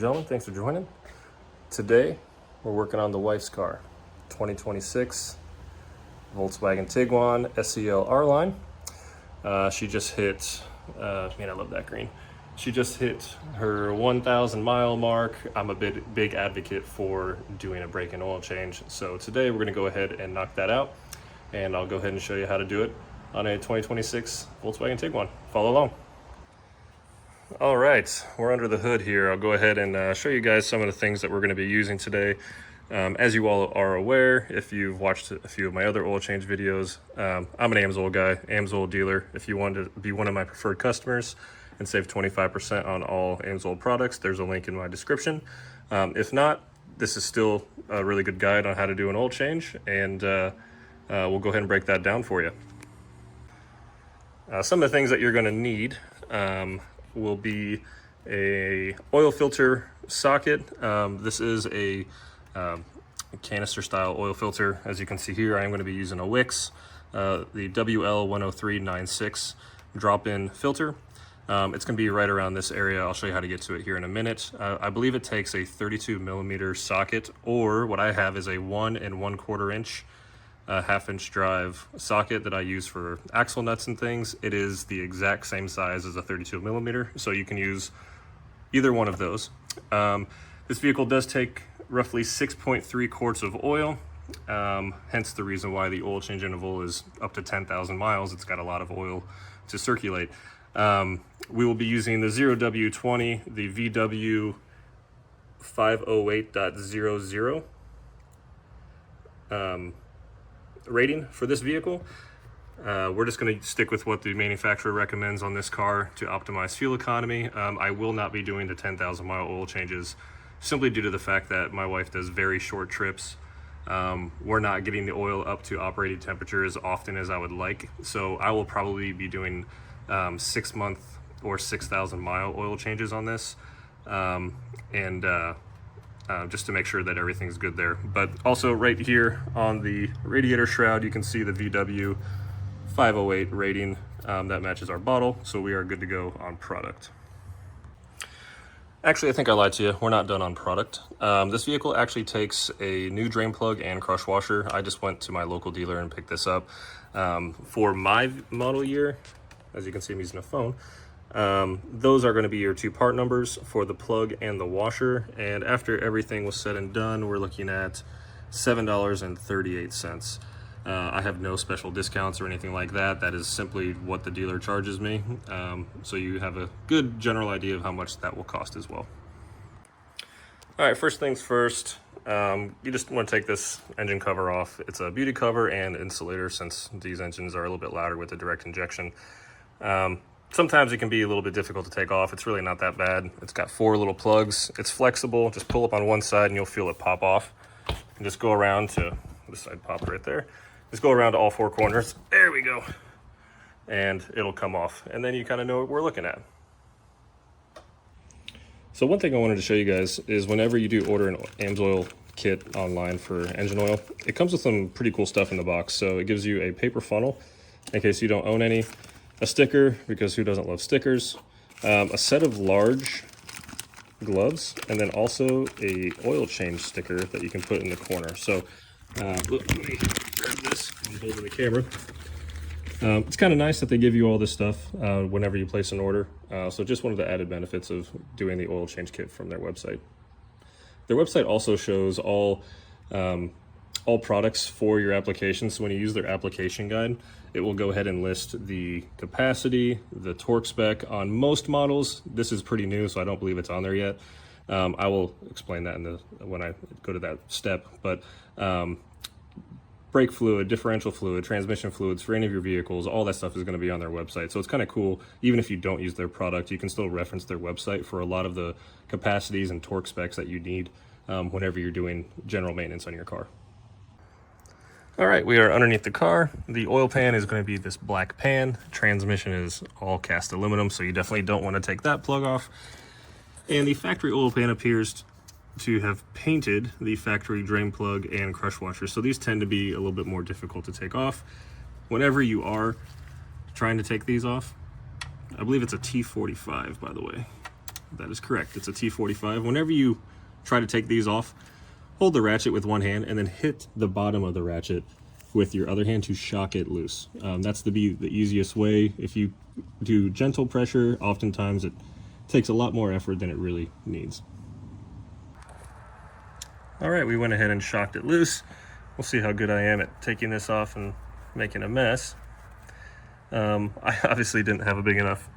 gentlemen, thanks for joining. Today, we're working on the wife's car, 2026 Volkswagen Tiguan SEL R-Line. She just hit, man, I love that green. She just hit her 1,000 mile mark. I'm a big advocate for doing a brake and oil change. So today we're gonna go ahead and knock that out, and I'll go ahead and show you how to do it on a 2026 Volkswagen Tiguan. Follow along. All right, we're under the hood here. I'll go ahead and show you guys some of the things that we're going to be using today. As you all are aware, if you've watched a few of my other oil change videos, I'm an AMSOIL guy, AMSOIL dealer. If you want to be one of my preferred customers and save 25% on all AMSOIL products, there's a link in my description. If not, this is still a really good guide on how to do an oil change, and we'll go ahead and break that down for you. Some of the things that you're going to need will be a oil filter socket. This is a canister style oil filter. As you can see here, I'm going to be using a Wix, the WL10396 drop-in filter. It's going to be right around this area. I'll show you how to get to it here in a minute. I believe it takes a 32 millimeter socket, or what I have is a 1 1/4 inch half-inch drive socket that I use for axle nuts and things. It is the exact same size as a 32 millimeter, so you can use either one of those. This vehicle does take roughly 6.3 quarts of oil, hence the reason why the oil change interval is up to 10,000 miles. It's got a lot of oil to circulate. We will be using the 0W20, the VW 508.00 rating for this vehicle. We're just going to stick with what the manufacturer recommends on this car to optimize fuel economy. I will not be doing the 10,000 mile oil changes simply due to the fact that my wife does very short trips. We're not getting the oil up to operating temperature as often as I would like, so I will probably be doing 6 month or 6,000 mile oil changes on this, just to make sure that everything's good there. But also right here on the radiator shroud, you can see the VW 508 rating that matches our bottle, so we are good to go on product. Actually, I think I lied to you. We're not done on product. This vehicle actually takes a new drain plug and crush washer. I just went to my local dealer and picked this up. For my model year, as you can see, I'm using a phone. Those are going to be your 2 part numbers for the plug and the washer, and after everything was said and done, we're looking at $7.38. I have no special discounts or anything like that. That is simply what the dealer charges me, so you have a good general idea of how much that will cost as well. All right, first things first, you just want to take this engine cover off. It's a beauty cover and insulator, since these engines are a little bit louder with the direct injection. Sometimes it can be a little bit difficult to take off. It's really not that bad. It's got 4 little plugs. It's flexible. Just pull up on one side and you'll feel it pop off. And just go around to this side, pop right there. Just go around to all 4 corners. There we go. And it'll come off. And then you kind of know what we're looking at. So one thing I wanted to show you guys is whenever you do order an AMSOIL kit online for engine oil, it comes with some pretty cool stuff in the box. So it gives you a paper funnel in case you don't own any, a sticker, because who doesn't love stickers, a set of large gloves, and then also a oil change sticker that you can put in the corner. So let me grab this. I'm holding the camera. It's kind of nice that they give you all this stuff whenever you place an order. So just one of the added benefits of doing the oil change kit from their website. Their website also shows all products for your application. So when you use their application guide, it will go ahead and list the capacity, the torque spec on most models. This is pretty new, so I don't believe it's on there yet. I will explain that when I go to that step. But brake fluid, differential fluid, transmission fluids for any of your vehicles, all that stuff is going to be on their website. So it's kind of cool. Even if you don't use their product, you can still reference their website for a lot of the capacities and torque specs that you need whenever you're doing general maintenance on your car. All right, we are underneath the car. The oil pan is going to be this black pan. Transmission is all cast aluminum, so you definitely don't want to take that plug off. And the factory oil pan appears to have painted the factory drain plug and crush washer, so these tend to be a little bit more difficult to take off. Whenever you are trying to take these off, I believe it's a T45, by the way. That is correct. It's a T45. Whenever you try to take these off, hold the ratchet with one hand and then hit the bottom of the ratchet with your other hand to shock it loose. That's the easiest way. If you do gentle pressure, oftentimes it takes a lot more effort than it really needs. All right, we went ahead and shocked it loose. We'll see how good I am at taking this off and making a mess. I obviously didn't have a big enough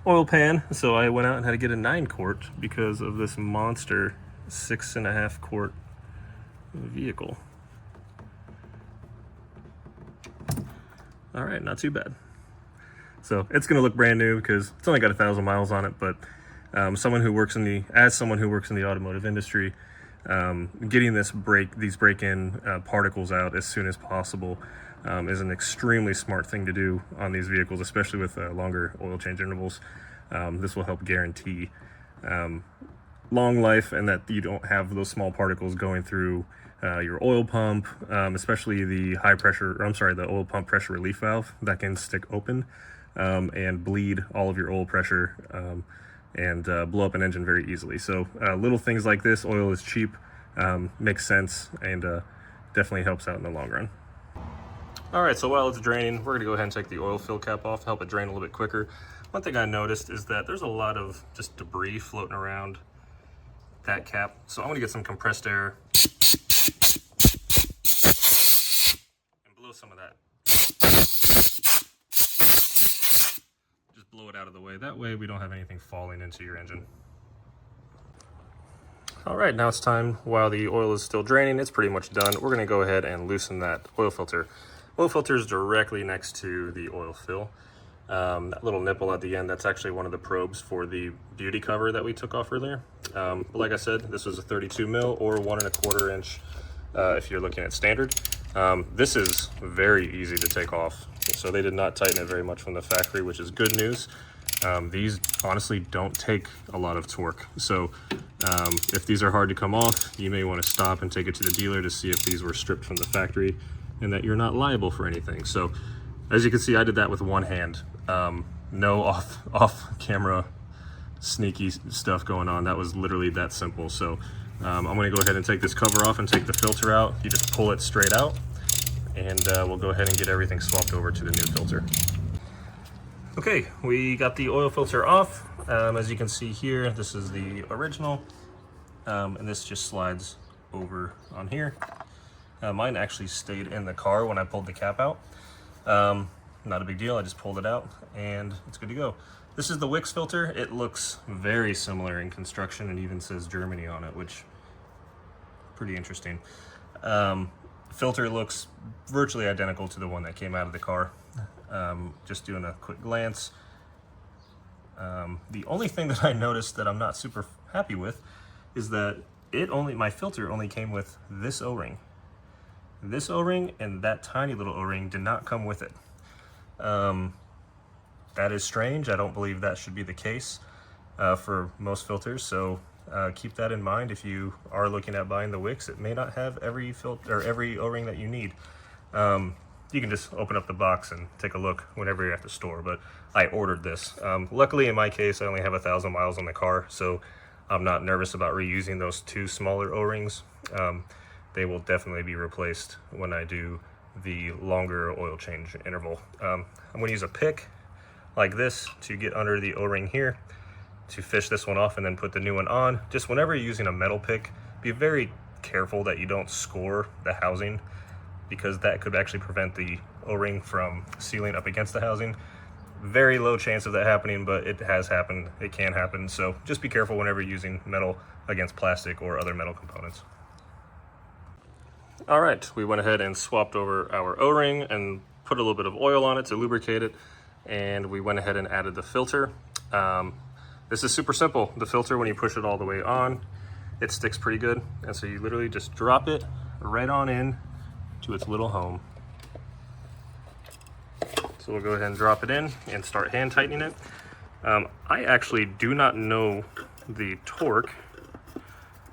oil pan, so I went out and had to get a 9-quart because of this monster 6.5 quart vehicle. All right, not too bad. So it's gonna look brand new because it's only got 1,000 miles on it, but as someone who works in the automotive industry, getting these break-in particles out as soon as possible is an extremely smart thing to do on these vehicles, especially with longer oil change intervals. This will help guarantee long life and that you don't have those small particles going through your oil pump, especially the the oil pump pressure relief valve that can stick open and bleed all of your oil pressure and blow up an engine very easily. So little things like this, oil is cheap, makes sense, and definitely helps out in the long run. All right, so while it's draining, we're gonna go ahead and take the oil fill cap off to help it drain a little bit quicker. One thing I noticed is that there's a lot of just debris floating around that cap. So I'm gonna get some compressed air and blow some of that. Just blow it out of the way. That way we don't have anything falling into your engine. All right, now it's time, while the oil is still draining, it's pretty much done. We're gonna go ahead and loosen that oil filter. Oil filter is directly next to the oil fill. That little nipple at the end, that's actually one of the probes for the beauty cover that we took off earlier. But like I said, this was a 32 mil or 1.25 inch if you're looking at standard. This is very easy to take off. So they did not tighten it very much from the factory, which is good news. These honestly don't take a lot of torque. So if these are hard to come off, you may want to stop and take it to the dealer to see if these were stripped from the factory and that you're not liable for anything. So as you can see, I did that with one hand. No off camera sneaky stuff going on. That was literally that simple. So I'm gonna go ahead and take this cover off and take the filter out. You just pull it straight out, and we'll go ahead and get everything swapped over to the new filter. Okay, we got the oil filter off. As you can see here, this is the original, and this just slides over on here. Mine actually stayed in the car when I pulled the cap out. Not a big deal, I just pulled it out and it's good to go. This is the Wix filter. It looks very similar in construction and even says Germany on it, which pretty interesting. Filter looks virtually identical to the one that came out of the car. Just doing a quick glance. The only thing that I noticed that I'm not super happy with is that my filter only came with this O-ring. This O-ring and that tiny little O-ring did not come with it. That is strange. I don't believe that should be the case for most filters. So keep that in mind if you are looking at buying the Wix. It may not have every filter or every O-ring that you need. You can just open up the box and take a look whenever you're at the store. But I ordered this. Luckily, in my case, I only have 1,000 miles on the car, so I'm not nervous about reusing those two smaller O-rings. They will definitely be replaced when I do the longer oil change interval. I'm going to use a pick like this to get under the O-ring here to fish this one off and then put the new one on. Just whenever you're using a metal pick, be very careful that you don't score the housing, because that could actually prevent the O-ring from sealing up against the housing. Very low chance of that happening, but it has happened. It can happen. So just be careful whenever you're using metal against plastic or other metal components. All right, we went ahead and swapped over our O-ring and put a little bit of oil on it to lubricate it, and we went ahead and added the filter. This is super simple. The filter, when you push it all the way on, it sticks pretty good, and so you literally just drop it right on in to its little home. So we'll go ahead and drop it in and start hand tightening it. I actually do not know the torque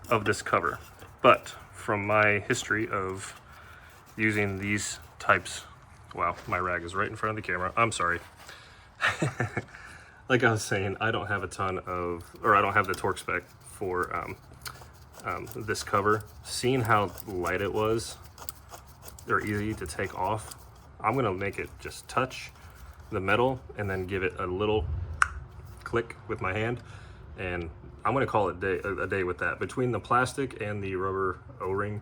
of this cover, but from my history of using these types, wow, my rag is right in front of the camera, I'm sorry. like I was saying, I don't have a ton of, or I don't have the torque spec for this cover. Seeing how light it was, or easy to take off, I'm gonna make it just touch the metal and then give it a little click with my hand, and I'm gonna call it a day with that. Between the plastic and the rubber O-ring,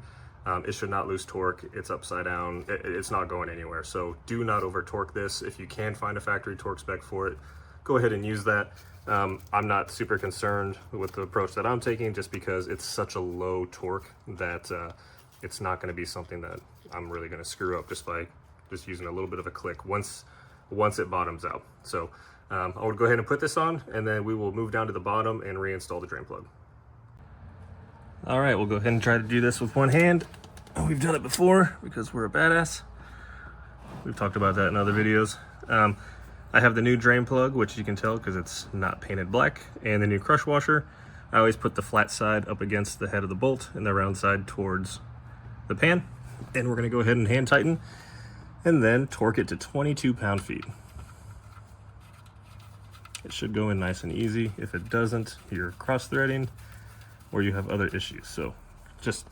it should not lose torque. It's upside down, it's not going anywhere. So do not over torque this. If you can find a factory torque spec for it, go ahead and use that. I'm not super concerned with the approach that I'm taking, just because it's such a low torque that it's not going to be something that I'm really going to screw up just by just using a little bit of a click once it bottoms out. So I would go ahead and put this on, and then we will move down to the bottom and reinstall the drain plug. All right, we'll go ahead and try to do this with one hand. We've done it before because we're a badass. We've talked about that in other videos. I have the new drain plug, which you can tell because it's not painted black, and the new crush washer. I always put the flat side up against the head of the bolt and the round side towards the pan. And we're gonna go ahead and hand tighten and then torque it to 22 pound-feet. It should go in nice and easy. If it doesn't, you're cross-threading or you have other issues. So just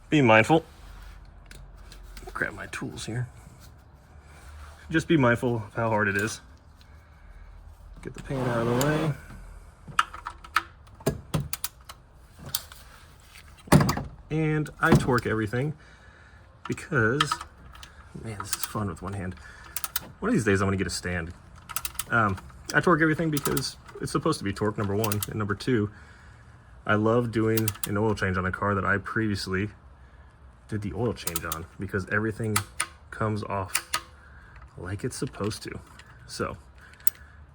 be mindful. Grab my tools here. Just be mindful of how hard it is. Get the pan out of the way. And I torque everything because, man, this is fun with one hand. One of these days I'm gonna get a stand. I torque everything because it's supposed to be torque, number one. And number two, I love doing an oil change on a car that I previously did the oil change on, because everything comes off like it's supposed to. So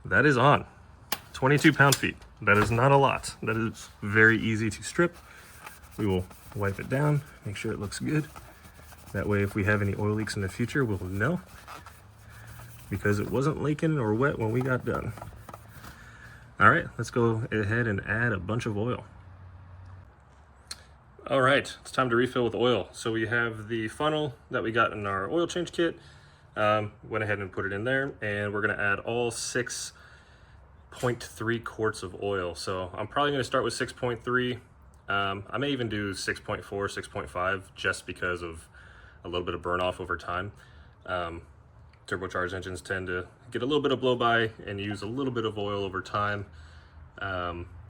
that is on 22 pound-feet. That is not a lot. That is very easy to strip. We will wipe it down, make sure it looks good. That way, if we have any oil leaks in the future, we'll know, because it wasn't leaking or wet when we got done. All right, let's go ahead and add a bunch of oil. All right, it's time to refill with oil. So we have the funnel that we got in our oil change kit. Went ahead and put it in there, and we're gonna add all 6.3 quarts of oil. So I'm probably gonna start with 6.3. I may even do 6.4, 6.5, just because of a little bit of burn off over time. Turbocharged engines tend to get a little bit of blow by and use a little bit of oil over time,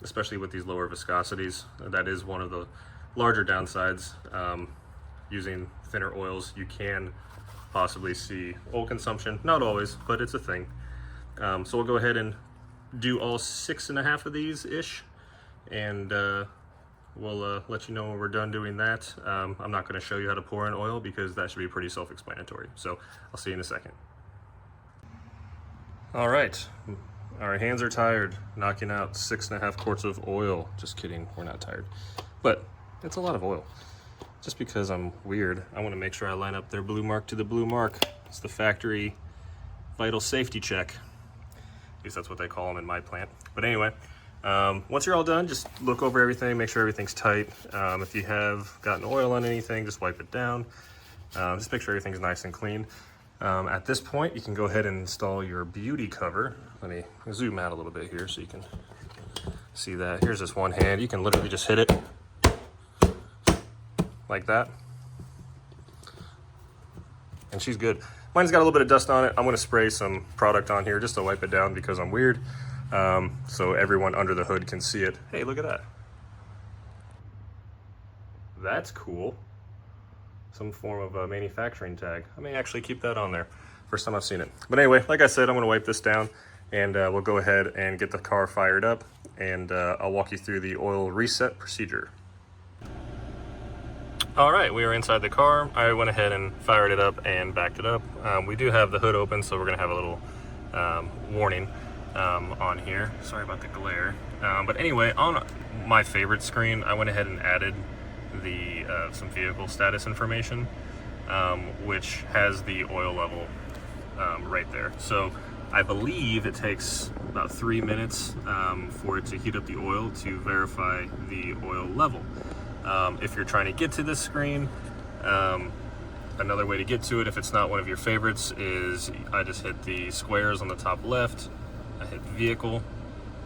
especially with these lower viscosities. That is one of the larger downsides. Using thinner oils, you can possibly see oil consumption. Not always, but it's a thing. So we'll go ahead and do all 6.5 of these ish, and we'll let you know when we're done doing that. I'm not going to show you how to pour in oil because that should be pretty self-explanatory. So I'll see you in a second. All right, our hands are tired knocking out 6.5 quarts of oil. Just kidding, we're not tired, but it's a lot of oil. Just because I'm weird, I want to make sure I line up their blue mark to the blue mark. It's the factory vital safety check. At least that's what they call them in my plant. But anyway, once you're all done, just look over everything, make sure everything's tight. If you have gotten oil on anything, just wipe it down. Just make sure everything's nice and clean. At this point, you can go ahead and install your beauty cover. Let me zoom out a little bit here so you can see that. Here's this one hand. You can literally just hit it like that, and she's good. Mine's got a little bit of dust on it. I'm going to spray some product on here just to wipe it down because I'm weird, so everyone under the hood can see it. Hey, look at that. That's cool. Some form of a manufacturing tag. I may actually keep that on there. First time I've seen it. But anyway, like I said, I'm going to wipe this down, and we'll go ahead and get the car fired up, and I'll walk you through the oil reset procedure. All right, we are inside the car. I went ahead and fired it up and backed it up. We do have the hood open, so we're gonna have a little warning on here. Sorry about the glare. But anyway, on my favorite screen, I went ahead and added the some vehicle status information, which has the oil level right there. So I believe it takes about 3 minutes for it to heat up the oil to verify the oil level. If you're trying to get to this screen, another way to get to it, if it's not one of your favorites, is I just hit the squares on the top left, I hit vehicle,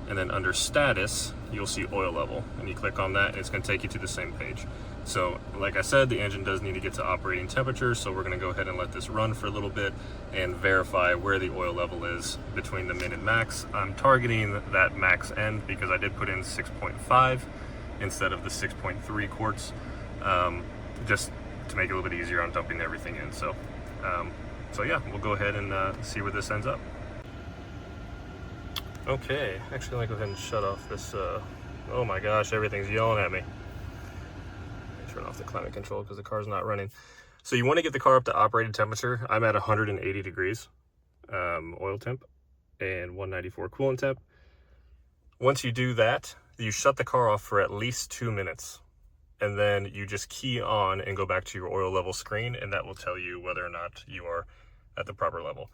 and then under status, you'll see oil level, and you click on that and it's gonna take you to the same page. So like I said, the engine does need to get to operating temperature, so we're gonna go ahead and let this run for a little bit and verify where the oil level is between the min and max. I'm targeting that max end because I did put in 6.5 instead of the 6.3 quarts, just to make it a little bit easier on dumping everything in. So yeah, we'll go ahead and see where this ends up. Okay, actually, let me go ahead and shut off this. Oh my gosh, everything's yelling at me. Turn off the climate control because the car's not running. So you want to get the car up to operating temperature. I'm at 180 degrees oil temp and 194 coolant temp. Once you do that, you shut the car off for at least 2 minutes, and then you just key on and go back to your oil level screen, and that will tell you whether or not you are at the proper level.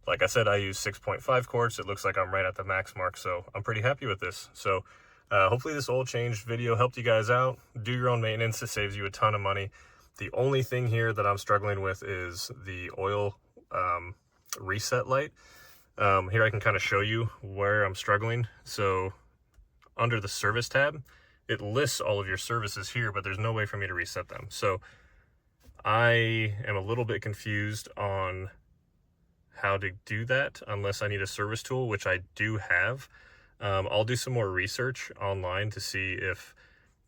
Like I said, I use 6.5 quarts. It looks like I'm right at the max mark, so I'm pretty happy with this. So hopefully this oil change video helped you guys out. Do your own maintenance. It saves you a ton of money. The only thing here that I'm struggling with is the oil reset light. Here I can kind of show you where I'm struggling. So under the service tab, it lists all of your services here, but there's no way for me to reset them. So I am a little bit confused on how to do that unless I need a service tool, which I do have. I'll do some more research online to see if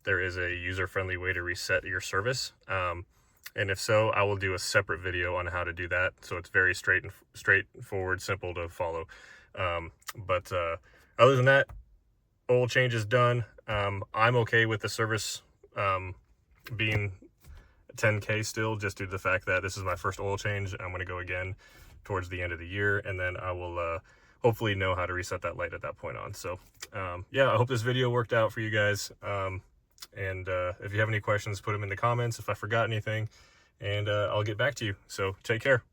there is a user-friendly way to reset your service. And if so, I will do a separate video on how to do that. So it's very straightforward, simple to follow. But other than that, oil change is done. I'm okay with the service being 10K still, just due to the fact that this is my first oil change. I'm going to go again towards the end of the year, and then I will hopefully know how to reset that light at that point on. So yeah, I hope this video worked out for you guys. And if you have any questions, put them in the comments if I forgot anything, and I'll get back to you. So take care.